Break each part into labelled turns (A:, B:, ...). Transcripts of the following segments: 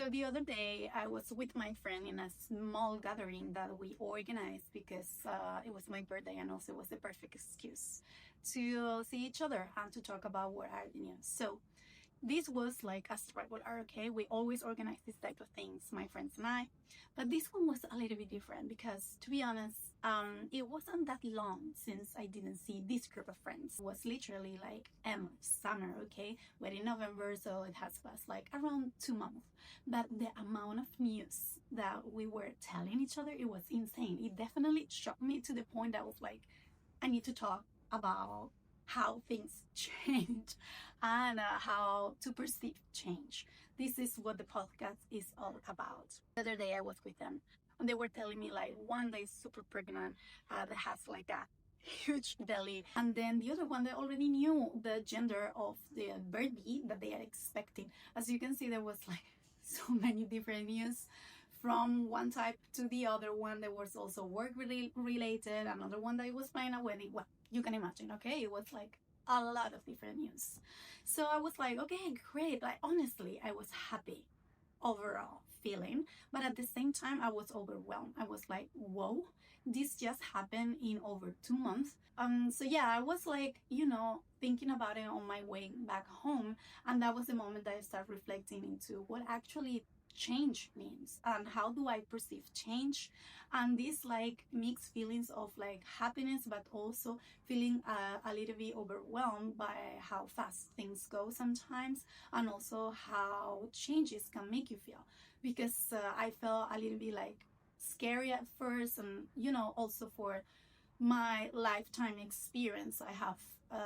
A: So the other day, I was with my friend in a small gathering that we organized because it was my birthday and also it was the perfect excuse to see each other and to talk about what are the news. So this was like a regular, okay? We always organize this type of things, my friends and I. But this one was a little bit different because, to be honest, it wasn't that long since I didn't see this group of friends. It was literally like summer, okay? We're in November, so it has passed like around 2 months. But the amount of news that we were telling each other, it was insane. It definitely shocked me to the point that I was like, I need to talk about how things change and how to perceive change. This is what the podcast is all about. The other day I was with them and they were telling me like one day super pregnant that has like a huge belly, and then the other one they already knew the gender of the baby that they are expecting. As you can see, there was like so many different news from one type to the other one. There was also work related, another one that was planning a wedding. Well, you can imagine, okay? It was like a lot of different news. So I was like, okay, great. Like, honestly, I was happy overall feeling, but at the same time I was overwhelmed. I was like, whoa, this just happened in over 2 months. So yeah, I was like, thinking about it on my way back home, and that was the moment that I started reflecting into what actually change means and how do I perceive change, and these like mixed feelings of like happiness but also feeling a little bit overwhelmed by how fast things go sometimes, and also how changes can make you feel, because I felt a little bit like scary at first, and also for my lifetime experience, I have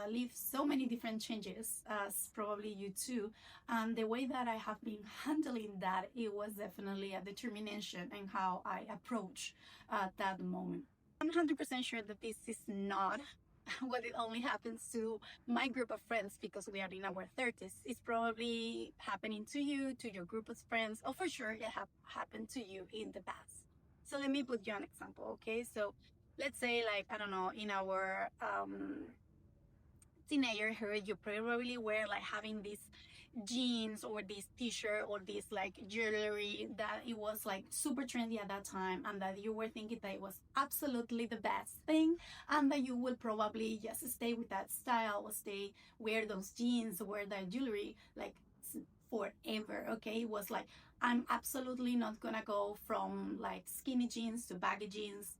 A: lived so many different changes, as probably you too, and the way that I have been handling that, it was definitely a determination in how I approach that moment. I'm 100% sure that this is not what it only happens to my group of friends because we are in our 30s. It's probably happening to you, to your group of friends, or for sure it happened to you in the past. So let me put you an example, okay? So let's say, like, I don't know, in our teenagerhood, you probably were like having these jeans or this t-shirt or this like jewelry that it was like super trendy at that time, and that you were thinking that it was absolutely the best thing, and that you will probably just stay with that style, or stay wear those jeans, wear that jewelry like forever. Okay, it was like, I'm absolutely not gonna go from like skinny jeans to baggy jeans.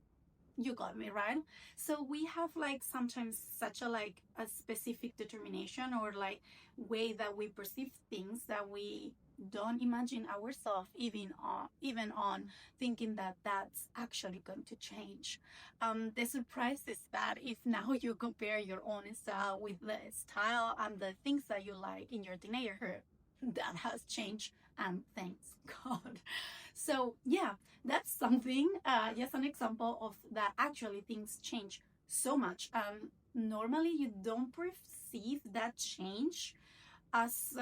A: You got me, right? So we have like sometimes such a like a specific determination or like way that we perceive things that we don't imagine ourselves even on thinking that that's actually going to change. The surprise is that if now you compare your own style with the style and the things that you like in your teenagerhood, that has changed, and thanks God. So yeah, that's something, just an example of that actually things change so much. Normally you don't perceive that change as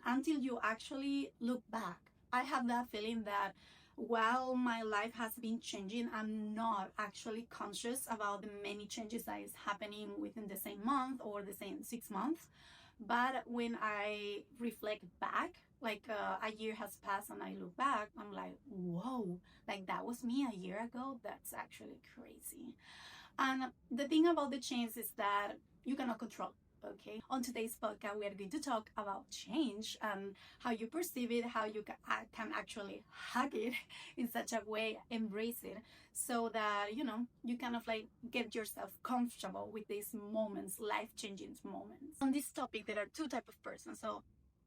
A: until you actually look back. I have that feeling that while my life has been changing, I'm not actually conscious about the many changes that is happening within the same month or the same 6 months. But when I reflect back, like a year has passed and I look back, I'm like, whoa, like that was me a year ago. That's actually crazy. And the thing about the change is that you cannot control. Okay, on today's podcast, we are going to talk about change and how you perceive it, how you can actually hug it in such a way, embrace it, so that you kind of like get yourself comfortable with these moments, life-changing moments. On this topic, there are two types of persons. So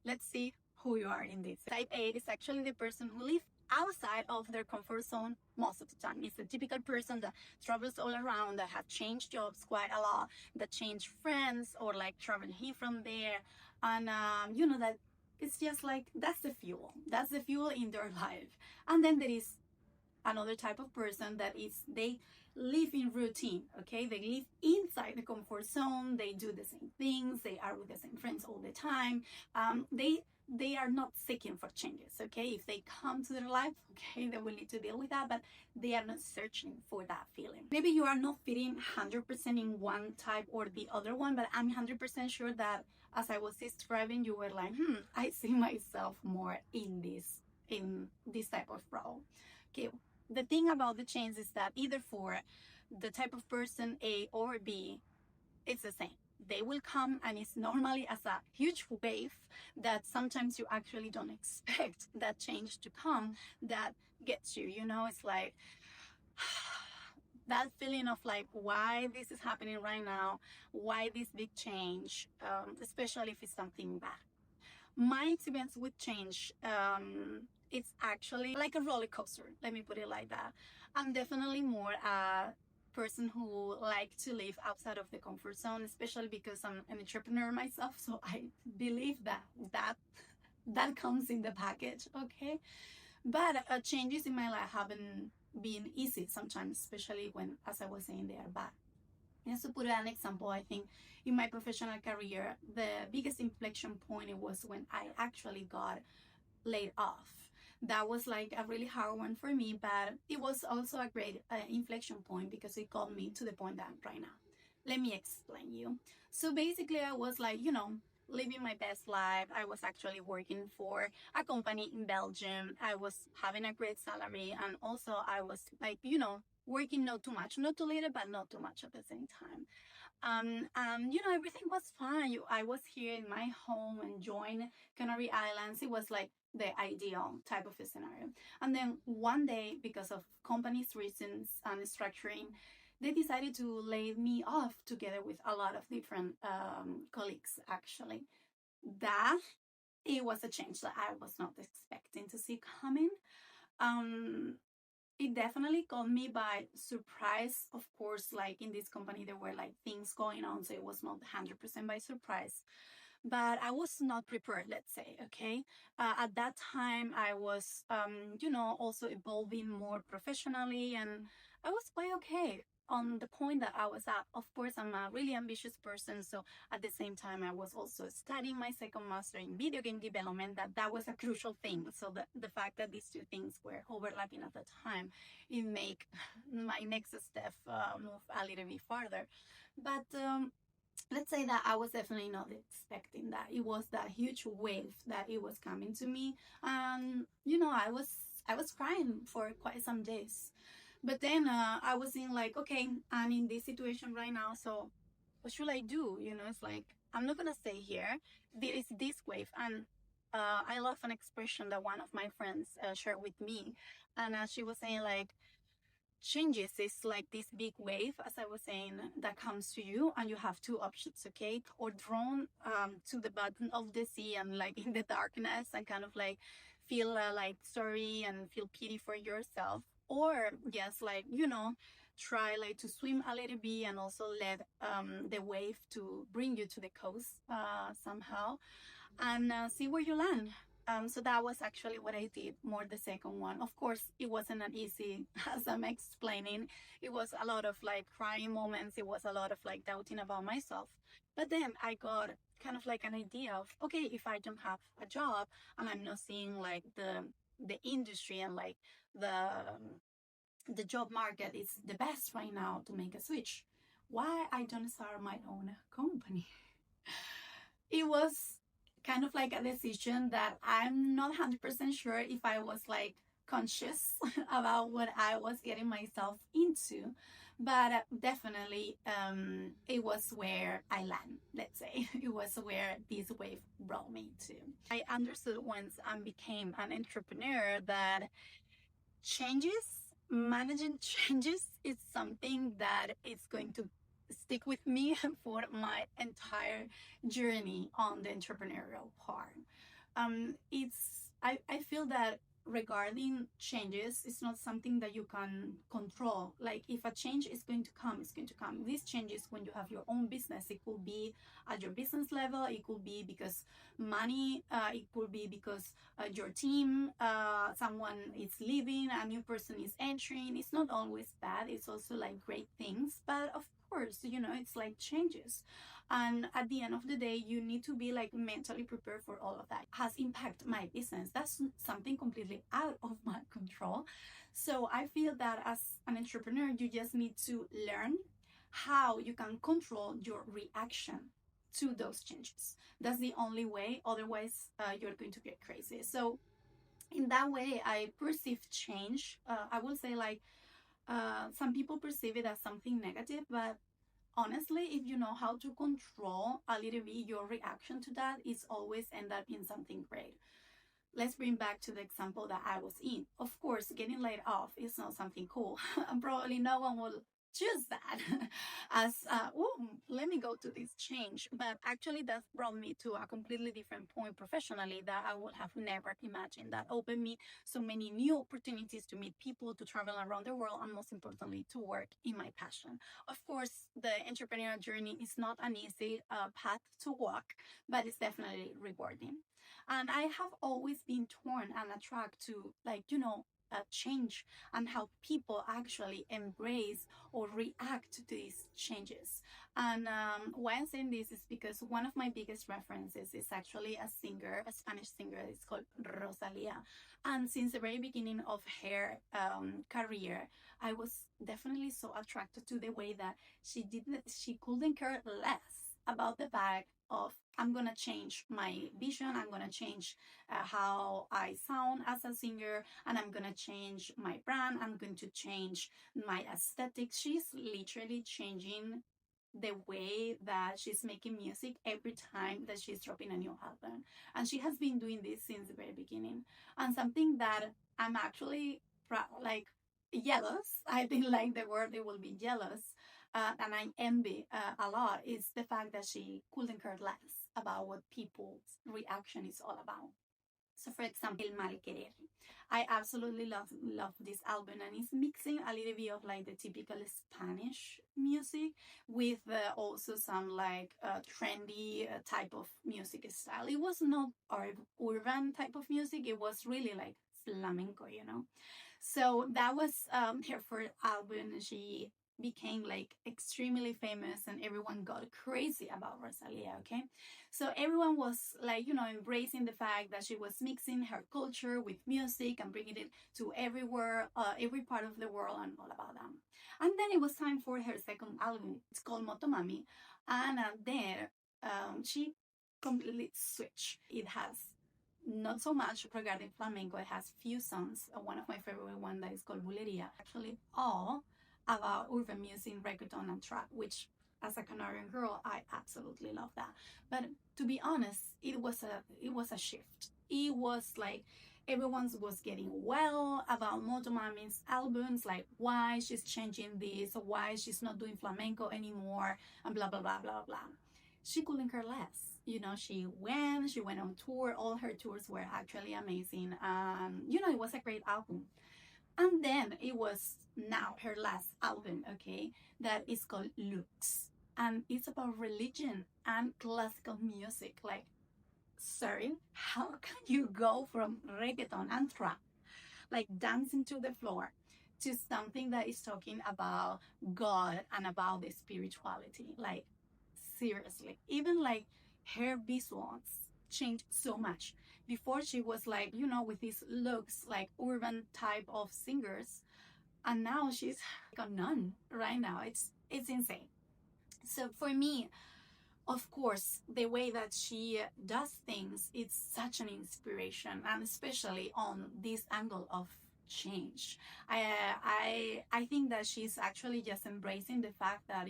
A: let's see who you are in this. Type A is actually the person who lives outside of their comfort zone most of the time. It's the typical person that travels all around, that have changed jobs quite a lot, that change friends or like travel here from there, and that it's just like that's the fuel in their life. And then there is another type of person that is they live in routine. Okay, they live inside the comfort zone, they do the same things, they are with the same friends all the time. They are not seeking for changes. Okay, if they come to their life, okay, they will need to deal with that, but they are not searching for that feeling. Maybe you are not fitting 100% in one type or the other one, but I'm 100% sure that as I was describing, you were like, I see myself more in this in this type of role. Okay, the thing about the change is that either for the type of person A or B, it's the same. They will come, and it's normally as a huge wave that sometimes you actually don't expect that change to come, that gets you, you know. It's like that feeling of like, why this is happening right now, why this big change, especially if it's something bad. My experience with change, it's actually like a roller coaster, let me put it like that. I'm definitely more a person who like to live outside of the comfort zone, especially because I'm an entrepreneur myself, so I believe that comes in the package. Okay, but changes in my life haven't been easy sometimes, especially when, as I was saying, they are bad. Just to put an example, I think in my professional career, the biggest inflection point it was when I actually got laid off. That was like a really hard one for me, but it was also a great inflection point because it got me to the point that I'm right now. Let me explain you. So basically, I was like, you know, living my best life. I was actually working for a company in Belgium. I was having a great salary, and also I was like, you know, working not too much, not too little, but not too much at the same time. You know, everything was fine. I was here in my home enjoying Canary Islands. It was like the ideal type of a scenario. And then one day, because of company's reasons and structuring, they decided to lay me off together with a lot of different colleagues, actually. That it was a change that I was not expecting to see coming. Um, it definitely caught me by surprise. Of course, like in this company, there were like things going on, so it was not 100% by surprise. But I was not prepared, let's say, okay? At that time, I was, you know, also evolving more professionally, and I was quite okay on the point that I was at. Of course, I'm a really ambitious person, so at the same time, I was also studying my second master in video game development. That was a crucial thing. So the fact that these two things were overlapping at the time, it make my next step move a little bit farther. But let's say that I was definitely not expecting that. It was that huge wave that it was coming to me, and you know, I was crying for quite some days. But then I was in like, okay, I'm in this situation right now, so what should I do? You know, it's like I'm not gonna stay here. There is this wave, and I love an expression that one of my friends shared with me, and she was saying like changes is like this big wave, as I was saying, that comes to you, and you have two options, okay? Or drawn to the bottom of the sea and like in the darkness and kind of like feel like sorry and feel pity for yourself, or just like, you know, try like to swim a little bit and also let the wave to bring you to the coast somehow, and see where you land. So that was actually what I did, more the second one. Of course, it wasn't an easy, as I'm explaining. It was a lot of like crying moments. It was a lot of like doubting about myself. But then I got kind of like an idea of, okay, if I don't have a job and I'm not seeing like the industry and like the job market is the best right now to make a switch, why I don't start my own company? It was kind of like a decision that I'm not 100% sure if I was like conscious about what I was getting myself into. But definitely, it was where I land, let's say. It was where this wave brought me to. I understood once I became an entrepreneur that changes, managing changes, is something that is going to stick with me for my entire journey on the entrepreneurial part. I feel that regarding changes, it's not something that you can control. Like if a change is going to come, it's going to come. These changes, when you have your own business, it could be at your business level, it could be because money, it could be because your team, someone is leaving, a new person is entering. It's not always bad, it's also like great things. But of course, you know, it's like changes, and at the end of the day, you need to be like mentally prepared for all of that. Has impact my business, that's something completely out of my control. So I feel that as an entrepreneur, you just need to learn how you can control your reaction to those changes. That's the only way, otherwise you're going to get crazy. So In that way, I perceive change. I will say like some people perceive it as something negative, but honestly, if you know how to control a little bit your reaction to that, it's always end up in something great. Let's bring back to the example that I was in. Of course, getting laid off is not something cool, and probably no one will choose that as oh, let me go to this change. But actually, that brought me to a completely different point professionally that I would have never imagined. That opened me so many new opportunities to meet people, to travel around the world, and most importantly, to work in my passion. Of course, the entrepreneurial journey is not an easy path to walk, but it's definitely rewarding. And I have always been torn and attracted to, like, change and how people actually embrace or react to these changes. And why I'm saying this is because one of my biggest references is actually a singer, a Spanish singer. It's called Rosalia. And since the very beginning of her career, I was definitely so attracted to the way that she couldn't care less about the fact of I'm gonna change my vision, I'm gonna change how I sound as a singer, and I'm gonna change my brand, I'm going to change my aesthetic. She's literally changing the way that she's making music every time that she's dropping a new album. And she has been doing this since the very beginning. And something that I'm actually like jealous, I think like the word it will be jealous, and I envy a lot is the fact that she couldn't care less about what people's reaction is all about. So, for example, El Mal Querer. I absolutely love this album, and it's mixing a little bit of like the typical Spanish music with also some like trendy type of music style. It was not urban type of music, it was really like flamenco. So that was her first album. She became like extremely famous and everyone got crazy about Rosalia, okay? So everyone was like, embracing the fact that she was mixing her culture with music and bringing it to everywhere, every part of the world and all about that. And then it was time for her second album. It's called Motomami. And there she completely switched. It has not so much regarding flamenco. It has few songs. One of my favorite one that is called Buleria. Actually, all about urban music, reggaeton, and trap, which as a Canadian girl, I absolutely love that. But to be honest, it was a shift. It was like everyone was getting well about Motomami's albums, like why she's changing this, why she's not doing flamenco anymore, and blah blah blah blah blah. She couldn't care less. She went on tour. All her tours were actually amazing. It was a great album. And then it was now her last album, okay, that is called Lux. And it's about religion and classical music. Like, sorry, how can you go from reggaeton and trap, like dancing to the floor, to something that is talking about God and about the spirituality? Like, seriously. Even like her visuals changed so much. Before she was like, with these looks like urban type of singers, and now she's like a nun right now. It's insane. So for me, of course, the way that she does things, it's such an inspiration, and especially on this angle of change. I think that she's actually just embracing the fact that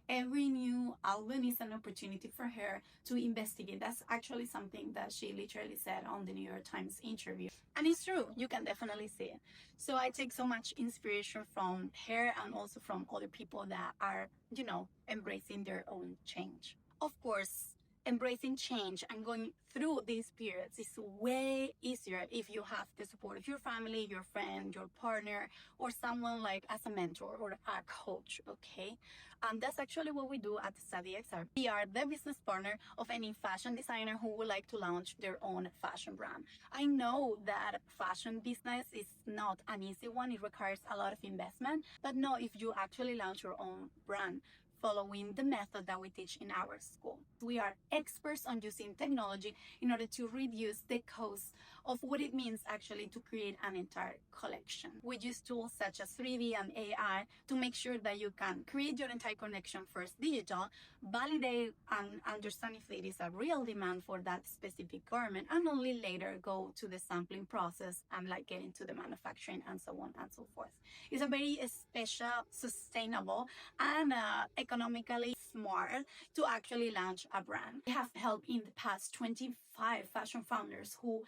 A: every new album is an opportunity for her to investigate. That's actually something that she literally said on the New York Times interview, and it's true. You can definitely see it. So I take so much inspiration from her and also from other people that are embracing their own change. Of course, embracing change and going through these periods is way easier if you have the support of your family, your friend, your partner, or someone like as a mentor or a coach, okay? And that's actually what we do at StudyXR. We are the business partner of any fashion designer who would like to launch their own fashion brand. I know that fashion business is not an easy one. It requires a lot of investment, but no, if you actually launch your own brand, following the method that we teach in our school. We are experts on using technology in order to reduce the cost of what it means actually to create an entire collection. We use tools such as 3D and AI to make sure that you can create your entire collection first digital, validate and understand if there is a real demand for that specific garment, and only later go to the sampling process and like get into the manufacturing and so on and so forth. It's a very special, sustainable, and economically smart to actually launch a brand. We have helped in the past 25 fashion founders who,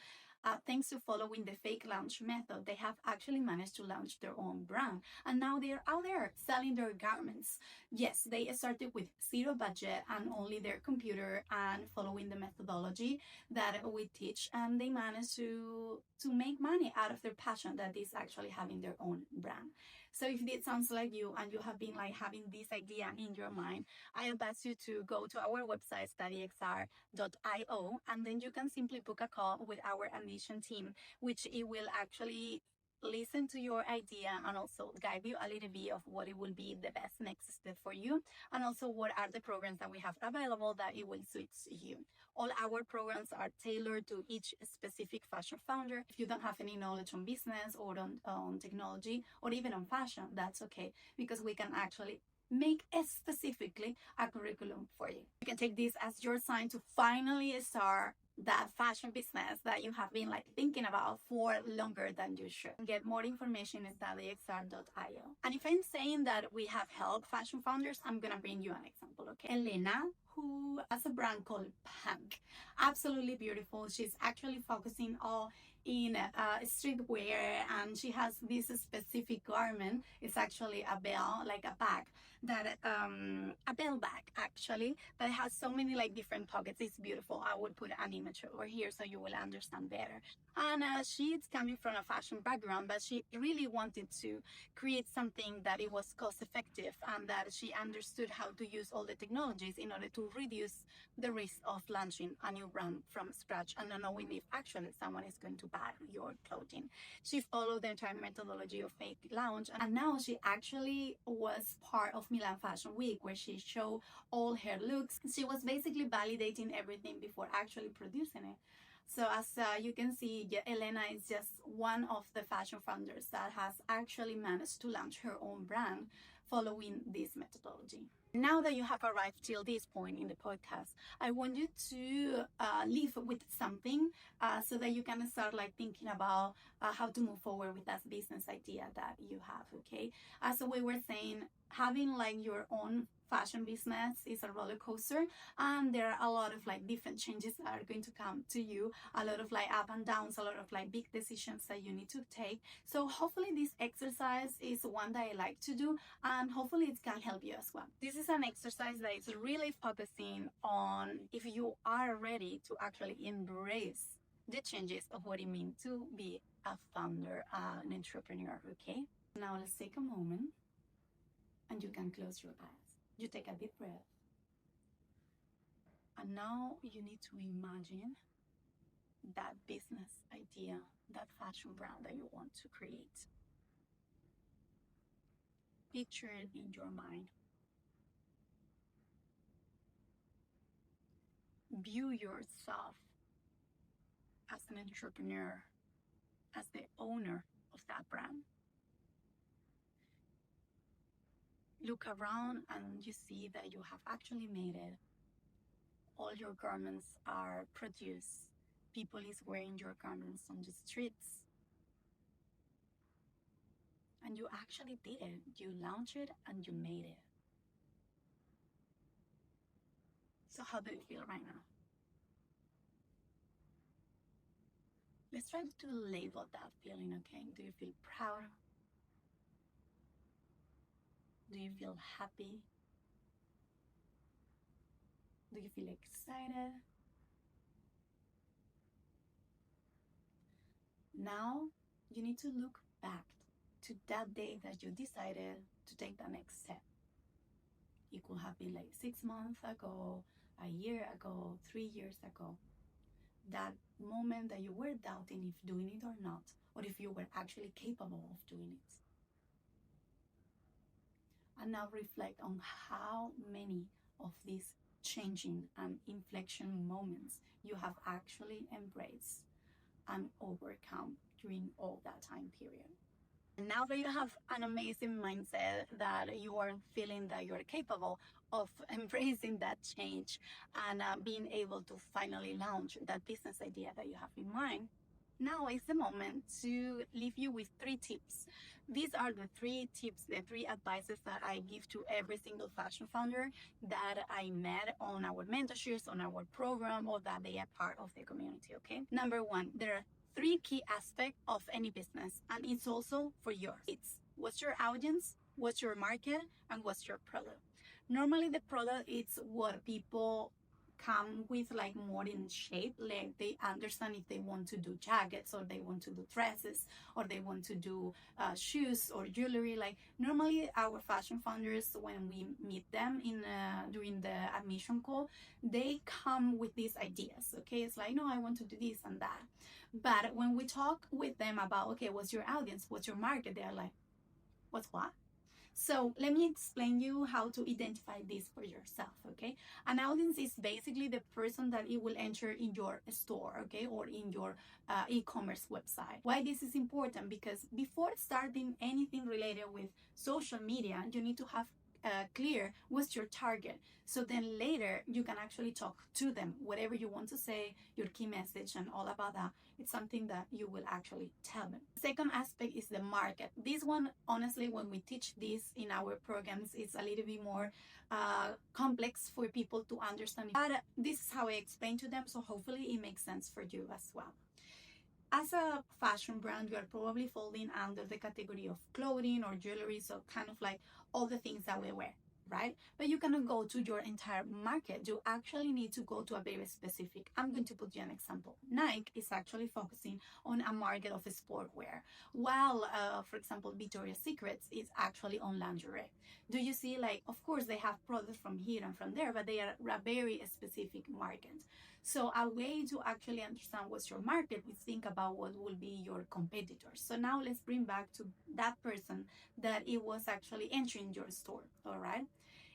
A: thanks to following the fake launch method, they have actually managed to launch their own brand. And now they're out there selling their garments. Yes, they started with zero budget and only their computer and following the methodology that we teach. And they managed to make money out of their passion that is actually having their own brand. So if this sounds like you and you have been like having this idea in your mind, I advise you to go to our website, studyxr.io, and then you can simply book a call with our admission team, which it will actually listen to your idea and also guide you a little bit of what it will be the best next step for you, and also what are the programs that we have available that it will suit you. All our programs are tailored to each specific fashion founder. If you don't have any knowledge on business or on technology or even on fashion, that's okay, because we can actually make specifically a curriculum for you. You can take this as your sign to finally start that fashion business that you have been like thinking about for longer than you should. Get more information at studyxr.io. And if I'm saying that we have helped fashion founders, I'm gonna bring you an example, okay? Elena, who has a brand called Punk, absolutely beautiful. She's actually focusing all in streetwear, and she has this specific garment. It's actually a bell, like a bag that a bell bag actually, that has so many like different pockets. It's beautiful. I would put an image over here so you will understand better. And she's coming from a fashion background, but she really wanted to create something that it was cost effective and that she understood how to use all the technologies in order to reduce the risk of launching a new brand from scratch and not knowing if actually someone is going to buy your clothing. She followed the entire methodology of fake launch, and now she actually was part of Milan Fashion Week, where she showed all her looks. She was basically validating everything before actually producing it. So as you can see, Elena is just one of the fashion founders that has actually managed to launch her own brand following this methodology. Now that you have arrived till this point in the podcast, I want you to leave with something so that you can start like thinking about how to move forward with that business idea that you have, okay? As we were saying, having like your own fashion business is a roller coaster, and there are a lot of like different changes that are going to come to you, a lot of like up and downs, a lot of like big decisions that you need to take. So hopefully this exercise is one that I like to do, and hopefully it can help you as well. This is an exercise that is really focusing on if you are ready to actually embrace the changes of what it means to be a founder, an entrepreneur, okay? Now let's take a moment and you can close your eyes. You take a deep breath. And now you need to imagine that business idea, that fashion brand that you want to create. Picture it in your mind. View yourself as an entrepreneur, as the owner of that brand. Look around and you see that you have actually made it. All your garments are produced. People is wearing your garments on the streets. And you actually did it. You launched it and you made it. So how do you feel right now? Let's try to label that feeling, okay? Do you feel proud? Do you feel happy? Do you feel excited? Now you need to look back to that day that you decided to take the next step. It could have been like 6 months ago, a year ago, 3 years ago. That moment that you were doubting if doing it or not, or if you were actually capable of doing it. And now reflect on how many of these changing and inflection moments you have actually embraced and overcome during all that time period. And now that you have an amazing mindset, that you are feeling that you're capable of embracing that change and being able to finally launch that business idea that you have in mind, now is the moment to leave you with 3 tips. These are the 3 tips, the 3 advices that I give to every single fashion founder that I met on our mentorships, on our program, or that they are part of the community. Okay. Number 1, there are 3 key aspects of any business, and it's also for yours. It's what's your audience, what's your market, and what's your product. Normally, the product is what people come with, like more in shape, like they understand if they want to do jackets, or they want to do dresses, or they want to do shoes or jewelry. Like normally our fashion founders, when we meet them in during the admission call, they come with these ideas. Okay, it's like, no, I want to do this and that. But when we talk with them about, okay, what's your audience, what's your market, they're like, what's what? So let me explain you how to identify this for yourself, okay? An audience is basically the person that it will enter in your store, okay, or in your e-commerce website. Why this is important? Because before starting anything related with social media, you need to have clear what's your target. So then later you can actually talk to them, whatever you want to say, your key message and all about that. It's something that you will actually tell them. Second aspect is the market. This one, honestly, when we teach this in our programs, it's a little bit more complex for people to understand. But this is how I explain to them, so hopefully it makes sense for you as well. As a fashion brand, you are probably falling under the category of clothing or jewelry, so kind of like all the things that we wear, right? But you cannot go to your entire market. You actually need to go to a very specific. I'm going to put you an example. Nike is actually focusing on a market of sportwear, while, for example, Victoria's Secrets is actually on lingerie. Do you see, like, of course, they have products from here and from there, but they are a very specific market. So a way to actually understand what's your market is think about what will be your competitors. So now let's bring back to that person that it was actually entering your store, all right?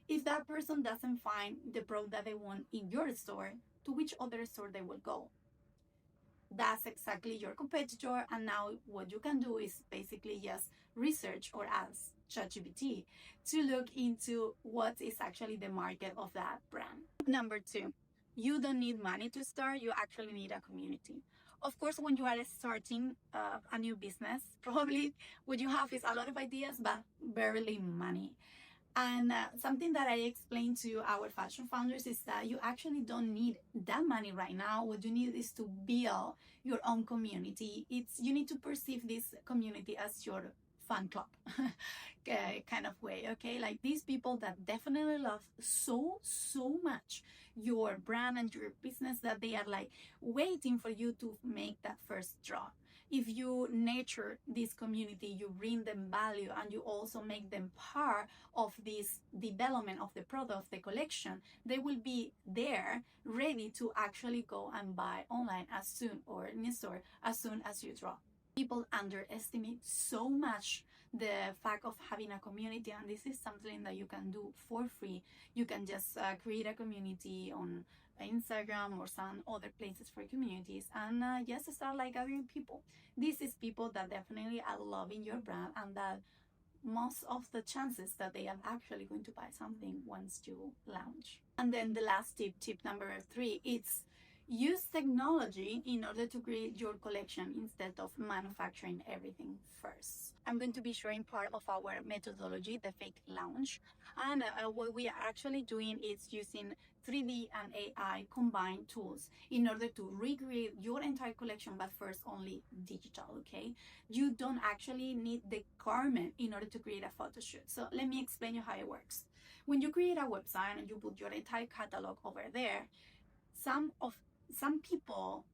A: If that person doesn't find the product that they want in your store, to which other store they will go? That's exactly your competitor. And now what you can do is basically just research or ask ChatGPT to look into what is actually the market of that brand. Number 2, you don't need money to start, you actually need a community. Of course, when you are starting a new business, probably what you have is a lot of ideas, but barely money. And something that I explain to our fashion founders is that you actually don't need that money right now. What you need is to build your own community. You need to perceive this community as your fan club kind of way, okay? Like these people that definitely love so much your brand and your business that they are like waiting for you to make that first drop. If you nurture this community, you bring them value, and you also make them part of this development of the product, of the collection, they will be there ready to actually go and buy online as soon, or in store as soon as you drop. People underestimate so much the fact of having a community, and this is something that you can do for free. You can just create a community on Instagram or some other places for communities, and just start like gathering people. This is people that definitely are loving your brand, and that most of the chances that they are actually going to buy something once you launch. And then the last tip number 3, it's use technology in order to create your collection instead of manufacturing everything first. I'm going to be sharing part of our methodology, the fake launch. And what we are actually doing is using 3D and AI combined tools in order to recreate your entire collection, but first only digital, okay? You don't actually need the garment in order to create a photo shoot. So let me explain you how it works. When you create a website and you put your entire catalog over there, some people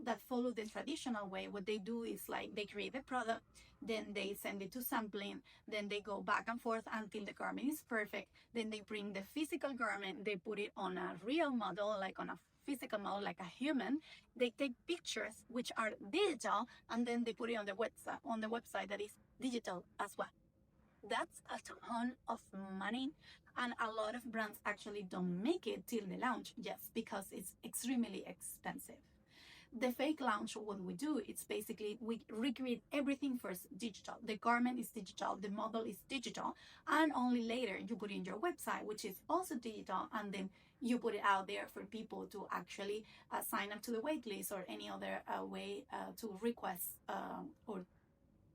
A: that follow the traditional way, what they do is like they create the product, then they send it to sampling, then they go back and forth until the garment is perfect, then they bring the physical garment, they put it on a real model, like on a physical model, like a human, they take pictures which are digital, and then they put it on the website that is digital as well. That's a ton of money, and a lot of brands actually don't make it till the launch just because it's extremely expensive. The fake launch, what we do, it's basically we recreate everything first digital. The garment is digital, the model is digital, and only later you put in your website, which is also digital, and then you put it out there for people to actually sign up to the wait list or any other way to request or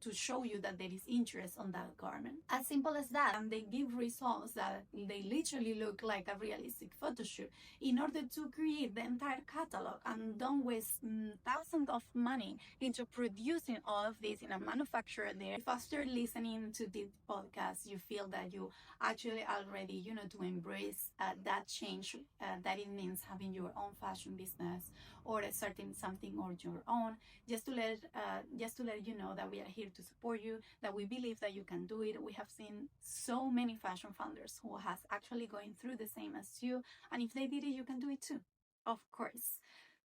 A: to show you that there is interest on that garment. As simple as that. And they give results that they literally look like a realistic photo shoot in order to create the entire catalog and don't waste thousands of money into producing all of this in a manufacturer there. If after listening to this podcast, you feel that you actually already, to embrace that change that it means having your own fashion business or starting something on your own, just to let you know that we are here to support you, that we believe that you can do it. We have seen so many fashion founders who has actually going through the same as you, and if they did it, you can do it too, of course.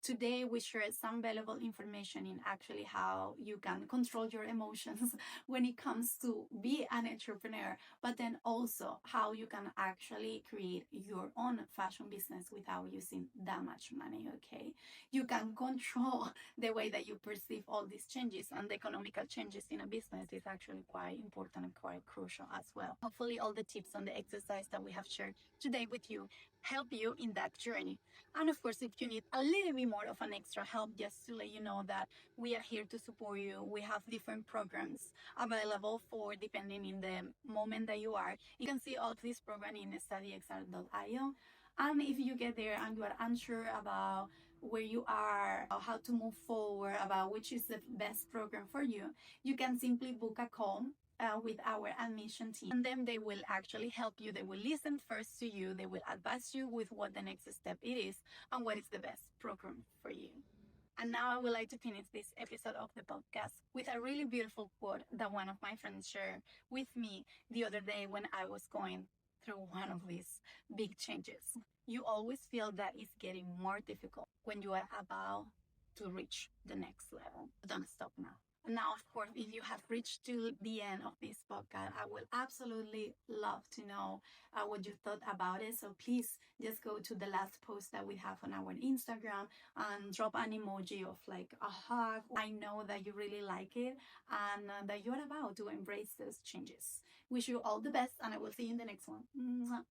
A: Today, we shared some valuable information in actually how you can control your emotions when it comes to be an entrepreneur, but then also how you can actually create your own fashion business without using that much money, okay? You can control the way that you perceive all these changes, and the economical changes in a business is actually quite important and quite crucial as well. Hopefully, all the tips and the exercise that we have shared today with you help you in that journey. And of course, if you need a little bit more of an extra help, just to let you know that we are here to support you. We have different programs available for depending in the moment that you are. You can see all of this program in studyxr.io. And if you get there and you are unsure about where you are, or how to move forward, about which is the best program for you, you can simply book a call with our admission team, and then they will actually help you. They will listen first to you, they will advise you with what the next step it is and what is the best program for you. And now I would like to finish this episode of the podcast with a really beautiful quote that one of my friends shared with me the other day when I was going through one of these big changes. You always feel that it's getting more difficult when you are about to reach the next level. Don't stop now. Now, of course, if you have reached to the end of this podcast, I would absolutely love to know what you thought about it. So please just go to the last post that we have on our Instagram and drop an emoji of like a hug. I know that you really like it and that you're about to embrace those changes. Wish you all the best, and I will see you in the next one. Mwah.